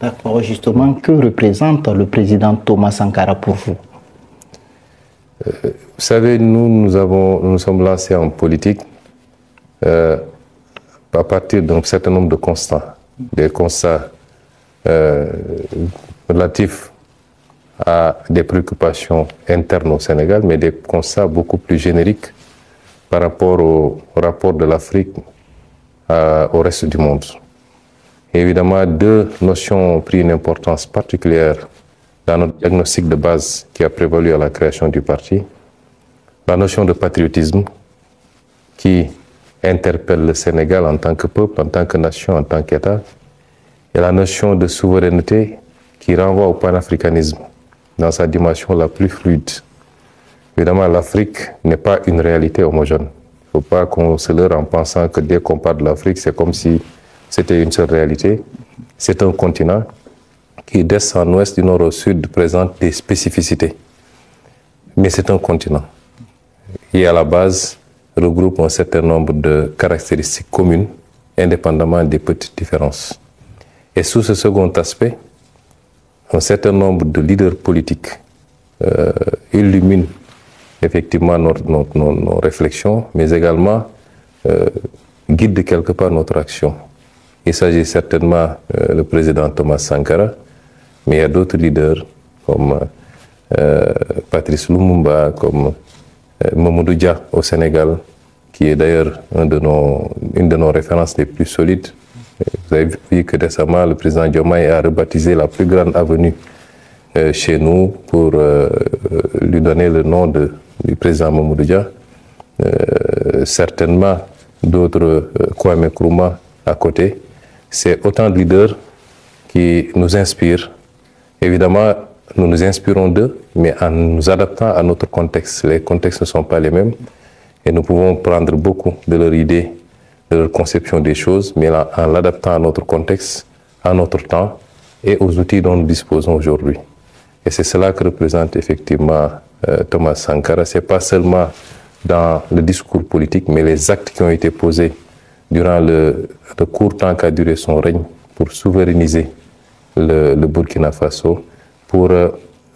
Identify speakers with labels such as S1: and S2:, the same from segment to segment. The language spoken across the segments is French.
S1: D'accord, justement, que représente le président Thomas Sankara pour vous?
S2: Vous savez, nous sommes lancés en politique à partir d'un certain nombre de constats. Des constats relatifs à des préoccupations internes au Sénégal, mais des constats beaucoup plus génériques par rapport au rapport de l'Afrique au reste du monde. Et évidemment, deux notions ont pris une importance particulière dans notre diagnostic de base qui a prévalu à la création du parti. La notion de patriotisme qui interpelle le Sénégal en tant que peuple, en tant que nation, en tant qu'État, et la notion de souveraineté qui renvoie au panafricanisme dans sa dimension la plus fluide. Évidemment, l'Afrique n'est pas une réalité homogène. Il ne faut pas qu'on se leurre en pensant que dès qu'on parle de l'Afrique, c'est comme si c'était une seule réalité. C'est un continent qui, d'est en ouest, du nord au sud, présente des spécificités. Mais c'est un continent qui, à la base, regroupe un certain nombre de caractéristiques communes, indépendamment des petites différences. Et sous ce second aspect, un certain nombre de leaders politiques illuminent effectivement nos réflexions, mais également guident quelque part notre action. Il s'agit certainement du président Thomas Sankara, mais il y a d'autres leaders comme Patrice Lumumba, comme Mamadou Dia au Sénégal, qui est d'ailleurs une de nos références les plus solides. Vous avez vu que récemment, le président Diomaye a rebaptisé la plus grande avenue chez nous pour lui donner le nom du président Mamadou Dia. Certainement d'autres, Kwame Nkrumah à côté. C'est autant de leaders qui nous inspirent. Évidemment, nous nous inspirons d'eux, mais en nous adaptant à notre contexte. Les contextes ne sont pas les mêmes et nous pouvons prendre beaucoup de leurs idées, de leur conception des choses, mais en l'adaptant à notre contexte, à notre temps et aux outils dont nous disposons aujourd'hui. Et c'est cela que représente effectivement Thomas Sankara. Ce n'est pas seulement dans le discours politique, mais les actes qui ont été posés durant le court temps qu'a duré son règne pour souverainiser le Burkina Faso, pour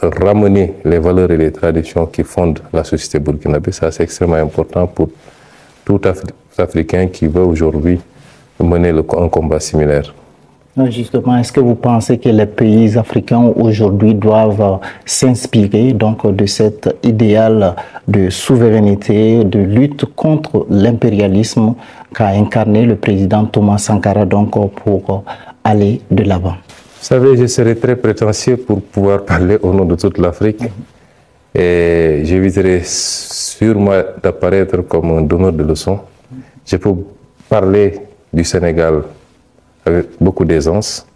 S2: ramener les valeurs et les traditions qui fondent la société burkinabé. Ça, c'est extrêmement important pour tout Africain qui veut aujourd'hui mener un combat similaire.
S1: Justement, est-ce que vous pensez que les pays africains aujourd'hui doivent s'inspirer donc de cet idéal de souveraineté, de lutte contre l'impérialisme qu'a incarné le président Thomas Sankara donc pour aller de l'avant?
S2: Vous savez, je serais très prétentieux pour pouvoir parler au nom de toute l'Afrique et j'éviterai sûrement d'apparaître comme un donneur de leçons. Je peux parler du Sénégal avec beaucoup d'aisance.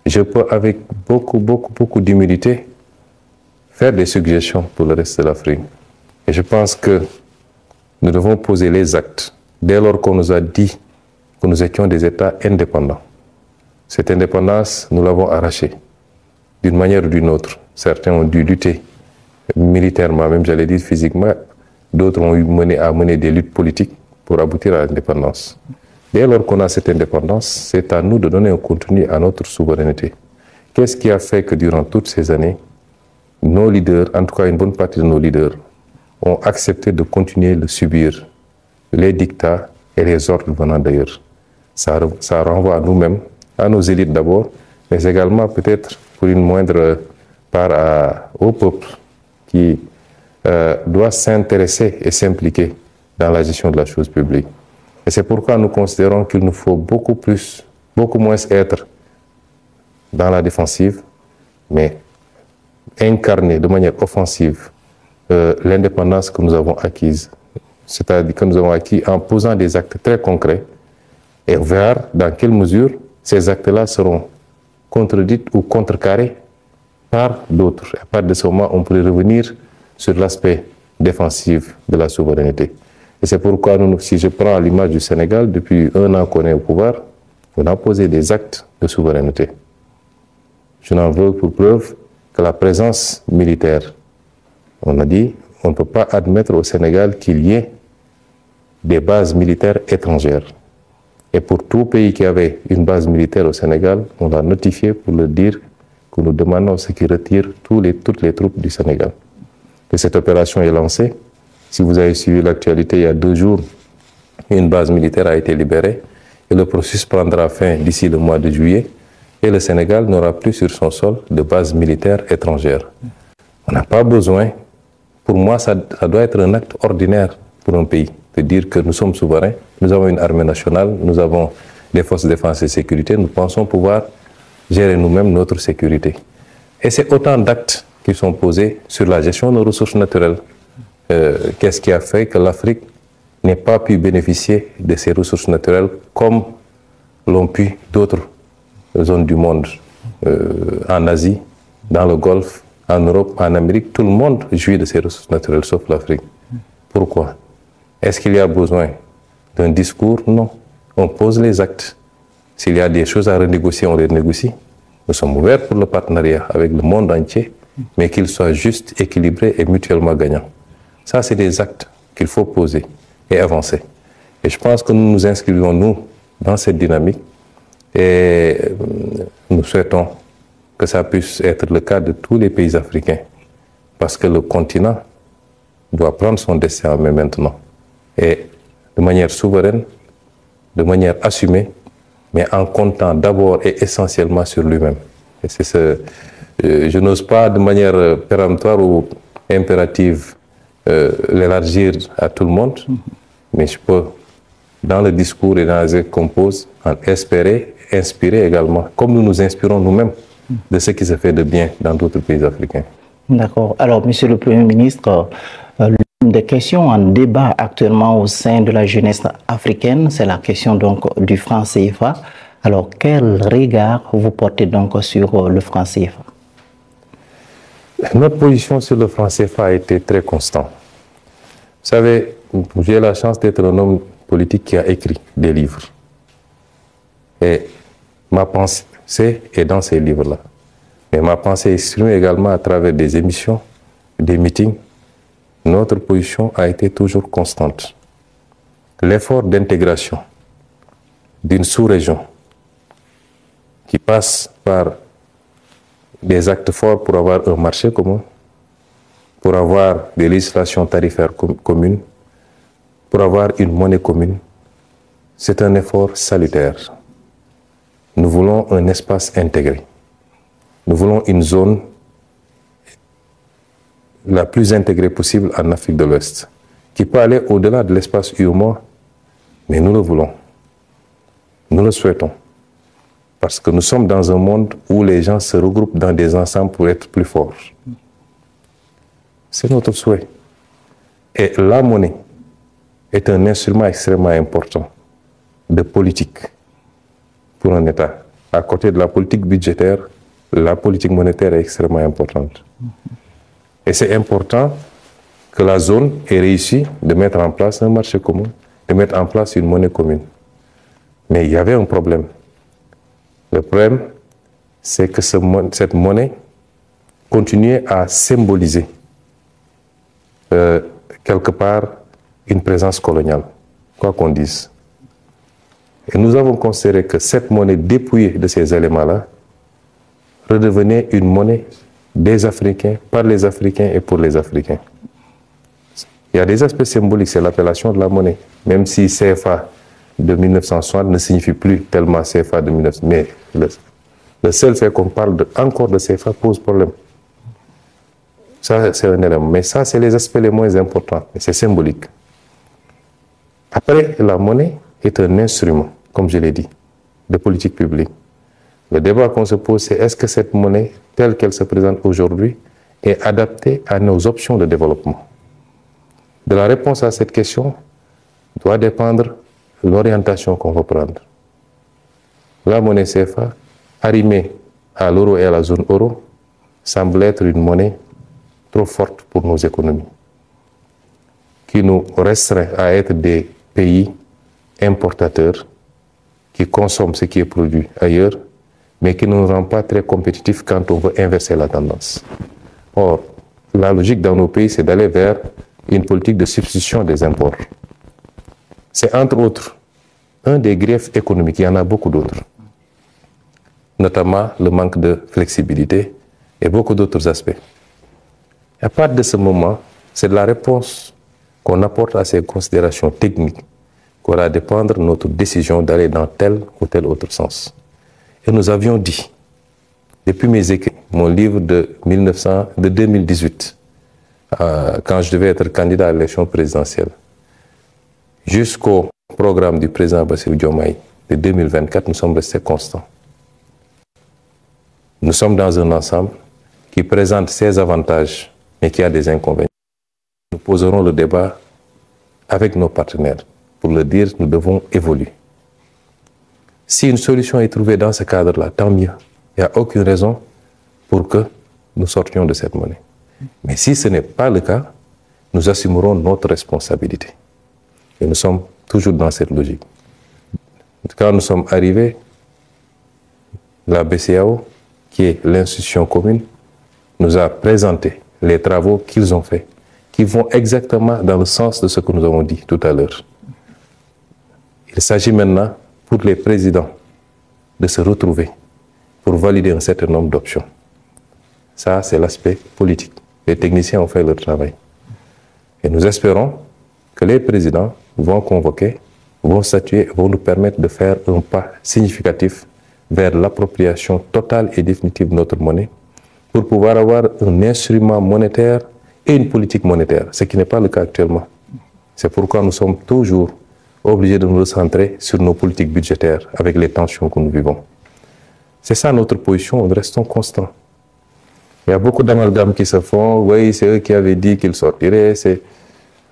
S2: Je peux, avec beaucoup d'humilité, faire des suggestions pour le reste de l'Afrique. Et je pense que nous devons poser les actes dès lors qu'on nous a dit que nous étions des États indépendants. Cette indépendance, nous l'avons arrachée d'une manière ou d'une autre. Certains ont dû lutter militairement, même j'allais dire physiquement. D'autres ont eu à mener des luttes politiques pour aboutir à l'indépendance. Dès lors qu'on a cette indépendance, c'est à nous de donner un contenu à notre souveraineté. Qu'est-ce qui a fait que durant toutes ces années, nos leaders, en tout cas une bonne partie de nos leaders, ont accepté de continuer de subir les dictats et les ordres venant d'ailleurs? Ça renvoie à nous-mêmes, à nos élites d'abord, mais également peut-être pour une moindre part au peuple qui doit s'intéresser et s'impliquer dans la gestion de la chose publique. Et c'est pourquoi nous considérons qu'il nous faut beaucoup moins être dans la défensive, mais incarner de manière offensive l'indépendance que nous avons acquise. C'est-à-dire que nous avons acquis en posant des actes très concrets et voir dans quelle mesure ces actes-là seront contredits ou contrecarrés par d'autres. À partir de ce moment, on pourrait revenir sur l'aspect défensif de la souveraineté. Et c'est pourquoi, si je prends l'image du Sénégal, depuis 1 an qu'on est au pouvoir, on a posé des actes de souveraineté. Je n'en veux pour preuve que la présence militaire. On a dit, on ne peut pas admettre au Sénégal qu'il y ait des bases militaires étrangères. Et pour tout pays qui avait une base militaire au Sénégal, on l'a notifié pour le dire que nous demandons à ce qu'ils retirent toutes les troupes du Sénégal. Et cette opération est lancée. Si vous avez suivi l'actualité, il y a 2 jours, une base militaire a été libérée et le processus prendra fin d'ici le mois de juillet et le Sénégal n'aura plus sur son sol de base militaire étrangère. On n'a pas besoin, pour moi ça doit être un acte ordinaire pour un pays, de dire que nous sommes souverains, nous avons une armée nationale, nous avons des forces de défense et sécurité, nous pensons pouvoir gérer nous-mêmes notre sécurité. Et c'est autant d'actes qui sont posés sur la gestion de nos ressources naturelles. Qu'est-ce qui a fait que l'Afrique n'ait pas pu bénéficier de ces ressources naturelles comme l'ont pu d'autres zones du monde, en Asie, dans le Golfe, en Europe, en Amérique, tout le monde jouit de ces ressources naturelles, sauf l'Afrique. Pourquoi? Est-ce qu'il y a besoin d'un discours? Non. On pose les actes. S'il y a des choses à renégocier, on les négocie. Nous sommes ouverts pour le partenariat avec le monde entier, mais qu'il soit juste, équilibré et mutuellement gagnant. Ça, c'est des actes qu'il faut poser et avancer. Et je pense que nous nous inscrivons, nous, dans cette dynamique et nous souhaitons que ça puisse être le cas de tous les pays africains parce que le continent doit prendre son destin en main maintenant et de manière souveraine, de manière assumée, mais en comptant d'abord et essentiellement sur lui-même. Et c'est ce, je n'ose pas de manière péremptoire ou impérative l'élargir à tout le monde, mais je peux, dans le discours et dans les actes qu'on pose, en espérer, inspirer également, comme nous nous inspirons nous-mêmes de ce qui se fait de bien dans d'autres pays africains.
S1: D'accord. Alors, Monsieur le Premier ministre, l'une des questions en débat actuellement au sein de la jeunesse africaine, c'est la question donc du franc CFA. Alors, quel regard vous portez donc sur le franc CFA?
S2: Notre position sur le franc CFA a été très constante. Vous savez, j'ai la chance d'être un homme politique qui a écrit des livres. Et ma pensée est dans ces livres-là. Mais ma pensée est exprimée également à travers des émissions, des meetings. Notre position a été toujours constante. L'effort d'intégration d'une sous-région qui passe par des actes forts pour avoir un marché commun, pour avoir des législations tarifaires communes, pour avoir une monnaie commune, c'est un effort salutaire. Nous voulons un espace intégré. Nous voulons une zone la plus intégrée possible en Afrique de l'Ouest, qui peut aller au-delà de l'espace UEMOA, mais nous le voulons. Nous le souhaitons. Parce que nous sommes dans un monde où les gens se regroupent dans des ensembles pour être plus forts. C'est notre souhait. Et la monnaie est un instrument extrêmement important de politique pour un État. À côté de la politique budgétaire, la politique monétaire est extrêmement importante. Et c'est important que la zone ait réussi de mettre en place un marché commun, de mettre en place une monnaie commune. Mais il y avait un problème. Le problème, c'est que cette monnaie continuait à symboliser quelque part une présence coloniale, quoi qu'on dise. Et nous avons considéré que cette monnaie dépouillée de ces éléments-là redevenait une monnaie des Africains, par les Africains et pour les Africains. Il y a des aspects symboliques, c'est l'appellation de la monnaie, même si CFA de 1960 ne signifie plus tellement CFA de 1900. Mais le seul fait qu'on parle encore de CFA pose problème. Ça, c'est un élément. Mais ça, c'est les aspects les moins importants. Mais c'est symbolique. Après, la monnaie est un instrument, comme je l'ai dit, de politique publique. Le débat qu'on se pose, c'est est-ce que cette monnaie, telle qu'elle se présente aujourd'hui, est adaptée à nos options de développement? De la réponse à cette question doit dépendre l'orientation qu'on va prendre. La monnaie CFA, arrimée à l'euro et à la zone euro, semble être une monnaie trop forte pour nos économies, qui nous restreint à être des pays importateurs qui consomment ce qui est produit ailleurs, mais qui ne nous rend pas très compétitifs quand on veut inverser la tendance. Or, la logique dans nos pays, c'est d'aller vers une politique de substitution des imports. C'est entre autres un des griefs économiques, il y en a beaucoup d'autres, notamment le manque de flexibilité et beaucoup d'autres aspects. À partir de ce moment, c'est de la réponse qu'on apporte à ces considérations techniques qu'aura dépendre notre décision d'aller dans tel ou tel autre sens. Et nous avions dit, depuis mes écrits, mon livre de 2018, quand je devais être candidat à l'élection présidentielle, jusqu'au programme du président Bassirou Diomaye de 2024, nous sommes restés constants. Nous sommes dans un ensemble qui présente ses avantages, mais qui a des inconvénients. Nous poserons le débat avec nos partenaires pour leur dire que nous devons évoluer. Si une solution est trouvée dans ce cadre-là, tant mieux. Il n'y a aucune raison pour que nous sortions de cette monnaie. Mais si ce n'est pas le cas, nous assumerons notre responsabilité. Et nous sommes toujours dans cette logique. Quand nous sommes arrivés, la BCEAO, qui est l'institution commune, nous a présenté les travaux qu'ils ont faits, qui vont exactement dans le sens de ce que nous avons dit tout à l'heure. Il s'agit maintenant pour les présidents de se retrouver pour valider un certain nombre d'options. Ça, c'est l'aspect politique. Les techniciens ont fait leur travail. Et nous espérons que les présidents vont convoquer, vont statuer, vont nous permettre de faire un pas significatif vers l'appropriation totale et définitive de notre monnaie pour pouvoir avoir un instrument monétaire et une politique monétaire, ce qui n'est pas le cas actuellement. C'est pourquoi nous sommes toujours obligés de nous recentrer sur nos politiques budgétaires avec les tensions que nous vivons. C'est ça notre position, nous restons constants. Il y a beaucoup d'amalgames qui se font, oui, c'est eux qui avaient dit qu'ils sortiraient, c'est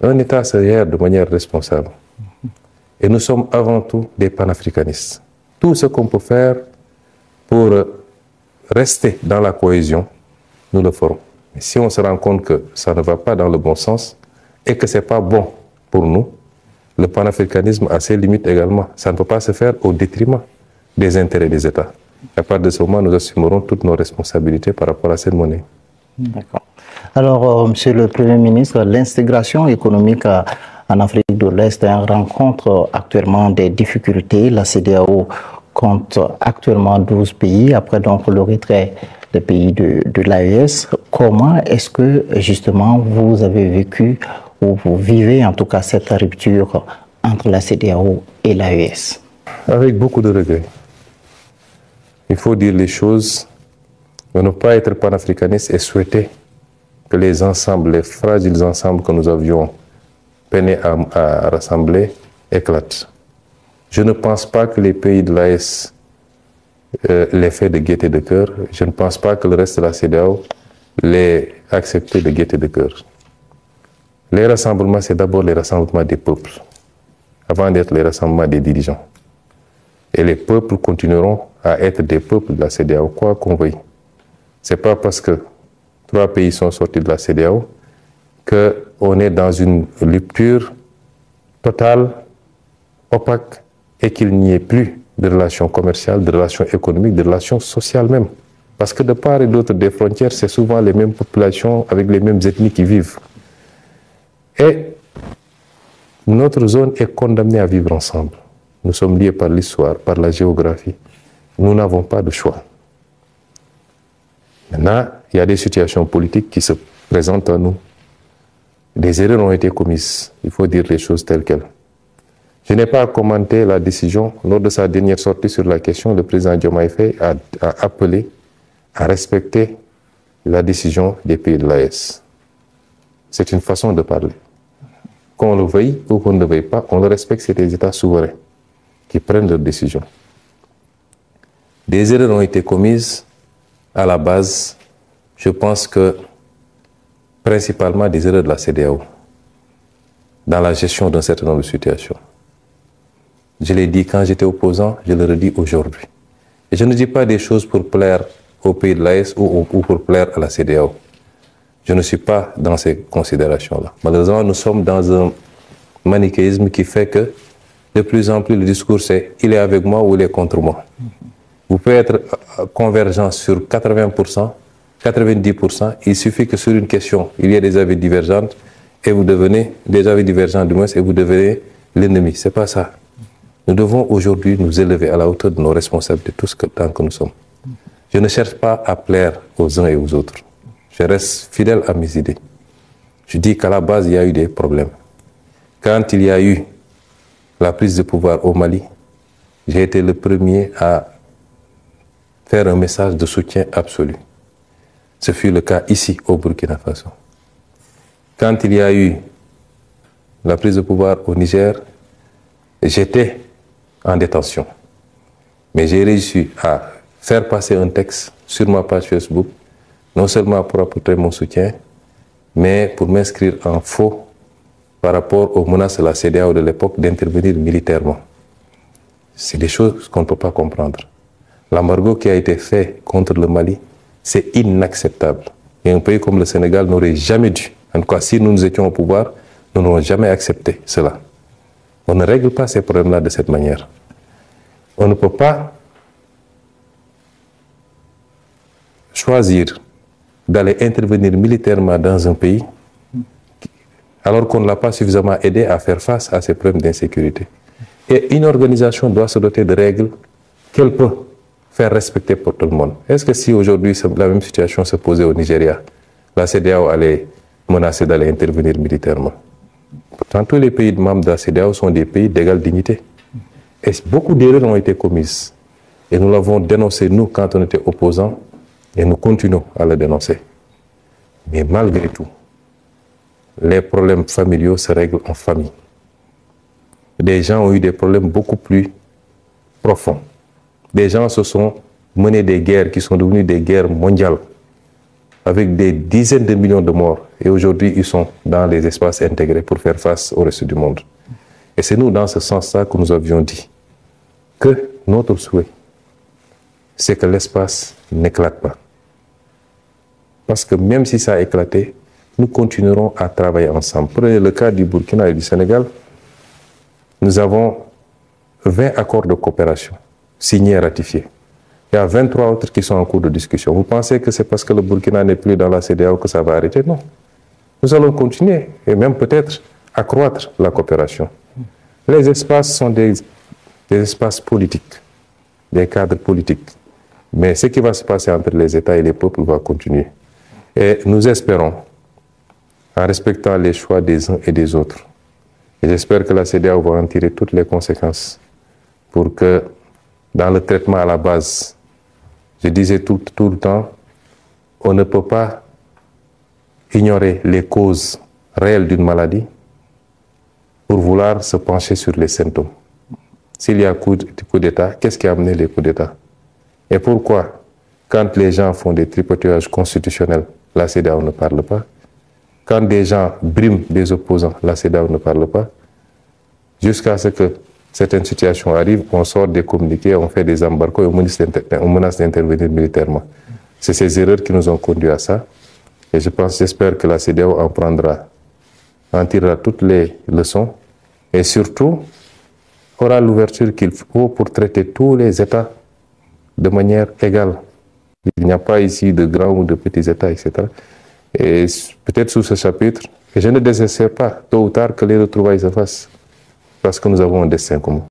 S2: un État se gère de manière responsable. Et nous sommes avant tout des panafricanistes. Tout ce qu'on peut faire pour rester dans la cohésion, nous le ferons. Mais si on se rend compte que ça ne va pas dans le bon sens et que ce n'est pas bon pour nous, le panafricanisme a ses limites également. Ça ne peut pas se faire au détriment des intérêts des États. À partir de ce moment, nous assumerons toutes nos responsabilités par rapport à cette monnaie.
S1: D'accord. Alors, Monsieur le Premier ministre, l'intégration économique en Afrique de l'Est rencontre actuellement des difficultés. La CEDEAO compte actuellement 12 pays, après donc le retrait des pays de l'AES. Comment est-ce que justement vous avez vécu ou vous vivez en tout cas cette rupture entre la CEDEAO et l'AES?
S2: Avec beaucoup de regrets. Il faut dire les choses, ne pas être panafricaniste et souhaiter que les ensembles, les fragiles ensembles que nous avions peiné à rassembler éclatent. Je ne pense pas que les pays de l'AES l'aient fait de gaieté de cœur. Je ne pense pas que le reste de la CEDEAO l'ait accepté de gaieté de cœur. Les rassemblements, c'est d'abord les rassemblements des peuples, avant d'être les rassemblements des dirigeants. Et les peuples continueront à être des peuples de la CEDEAO, quoi qu'on veuille. Ce n'est pas parce que 3 pays sont sortis de la CEDEAO qu'on est dans une rupture totale, opaque, et qu'il n'y ait plus de relations commerciales, de relations économiques, de relations sociales même. Parce que de part et d'autre des frontières, c'est souvent les mêmes populations avec les mêmes ethnies qui vivent. Et notre zone est condamnée à vivre ensemble. Nous sommes liés par l'histoire, par la géographie. Nous n'avons pas de choix. Maintenant, il y a des situations politiques qui se présentent à nous. Des erreurs ont été commises. Il faut dire les choses telles quelles. Je n'ai pas commenté la décision. Lors de sa dernière sortie sur la question, le président Diomaye Faye a appelé à respecter la décision des pays de l'AES. C'est une façon de parler. Qu'on le veuille ou qu'on ne le veuille pas, on le respecte, c'est des États souverains qui prennent leurs décisions. Des erreurs ont été commises à la base, je pense que principalement des erreurs de la CEDEAO dans la gestion d'un certain nombre de situations. Je l'ai dit quand j'étais opposant, je le redis aujourd'hui. Et je ne dis pas des choses pour plaire au pays de l'AES ou pour plaire à la CEDEAO. Je ne suis pas dans ces considérations-là. Malheureusement, nous sommes dans un manichéisme qui fait que de plus en plus le discours c'est « il est avec moi ou il est contre moi ». Vous pouvez être convergent sur 80%, 90%, il suffit que sur une question, il y ait des avis divergents et vous devenez, des avis divergents du moins, et vous devenez l'ennemi. C'est pas ça. Nous devons aujourd'hui nous élever à la hauteur de nos responsabilités, tout ce temps que nous sommes. Je ne cherche pas à plaire aux uns et aux autres. Je reste fidèle à mes idées. Je dis qu'à la base, il y a eu des problèmes. Quand il y a eu la prise de pouvoir au Mali, j'ai été le premier à faire un message de soutien absolu. Ce fut le cas ici, au Burkina Faso. Quand il y a eu la prise de pouvoir au Niger, j'étais en détention. Mais j'ai réussi à faire passer un texte sur ma page Facebook, non seulement pour apporter mon soutien, mais pour m'inscrire en faux par rapport aux menaces de la CEDEAO de l'époque d'intervenir militairement. C'est des choses qu'on ne peut pas comprendre. L'embargo qui a été fait contre le Mali, c'est inacceptable. Et un pays comme le Sénégal n'aurait jamais dû, en tout cas si nous étions au pouvoir, nous n'aurions jamais accepté cela. On ne règle pas ces problèmes-là de cette manière. On ne peut pas choisir d'aller intervenir militairement dans un pays alors qu'on ne l'a pas suffisamment aidé à faire face à ces problèmes d'insécurité. Et une organisation doit se doter de règles qu'elle peut faire respecter pour tout le monde. Est-ce que si aujourd'hui la même situation se posait au Nigeria, la CEDEAO allait menacer d'aller intervenir militairement? Pourtant, tous les pays membres de la CEDEAO sont des pays d'égale dignité. Et beaucoup d'erreurs ont été commises. Et nous l'avons dénoncé, nous, quand on était opposants, et nous continuons à le dénoncer. Mais malgré tout, les problèmes familiaux se règlent en famille. Des gens ont eu des problèmes beaucoup plus profonds. Des gens se sont menés des guerres qui sont devenues des guerres mondiales, avec des dizaines de millions de morts. Et aujourd'hui, ils sont dans les espaces intégrés pour faire face au reste du monde. Et c'est nous, dans ce sens-là, que nous avions dit que notre souhait, c'est que l'espace n'éclate pas. Parce que même si ça a éclaté, nous continuerons à travailler ensemble. Prenez le cas du Burkina et du Sénégal. Nous avons 20 accords de coopération signés et ratifiés. Il y a 23 autres qui sont en cours de discussion. Vous pensez que c'est parce que le Burkina n'est plus dans la CEDEAO que ça va arrêter? Non. Nous allons continuer et même peut-être accroître la coopération. Les espaces sont des espaces politiques, des cadres politiques. Mais ce qui va se passer entre les États et les peuples va continuer. Et nous espérons, en respectant les choix des uns et des autres, et j'espère que la CEDEAO va en tirer toutes les conséquences pour que, dans le traitement à la base, je disais tout le temps, on ne peut pas ignorer les causes réelles d'une maladie pour vouloir se pencher sur les symptômes. S'il y a coup d'État, qu'est-ce qui a amené les coups d'État? Et pourquoi, quand les gens font des tripotages constitutionnels, la CEDEAO ne parle pas? Quand des gens briment des opposants, la CEDEAO ne parle pas? Jusqu'à ce que certaines situations arrivent, on sort des communiqués, on fait des embargos et on menace d'intervenir militairement. C'est ces erreurs qui nous ont conduit à ça. Et j'espère que la CEDEAO en tirera toutes les leçons et surtout aura l'ouverture qu'il faut pour traiter tous les États de manière égale. Il n'y a pas ici de grands ou de petits États, etc. Et peut-être sous ce chapitre, et je ne désespère pas, tôt ou tard, que les retrouvailles se fassent, parce que nous avons un destin commun.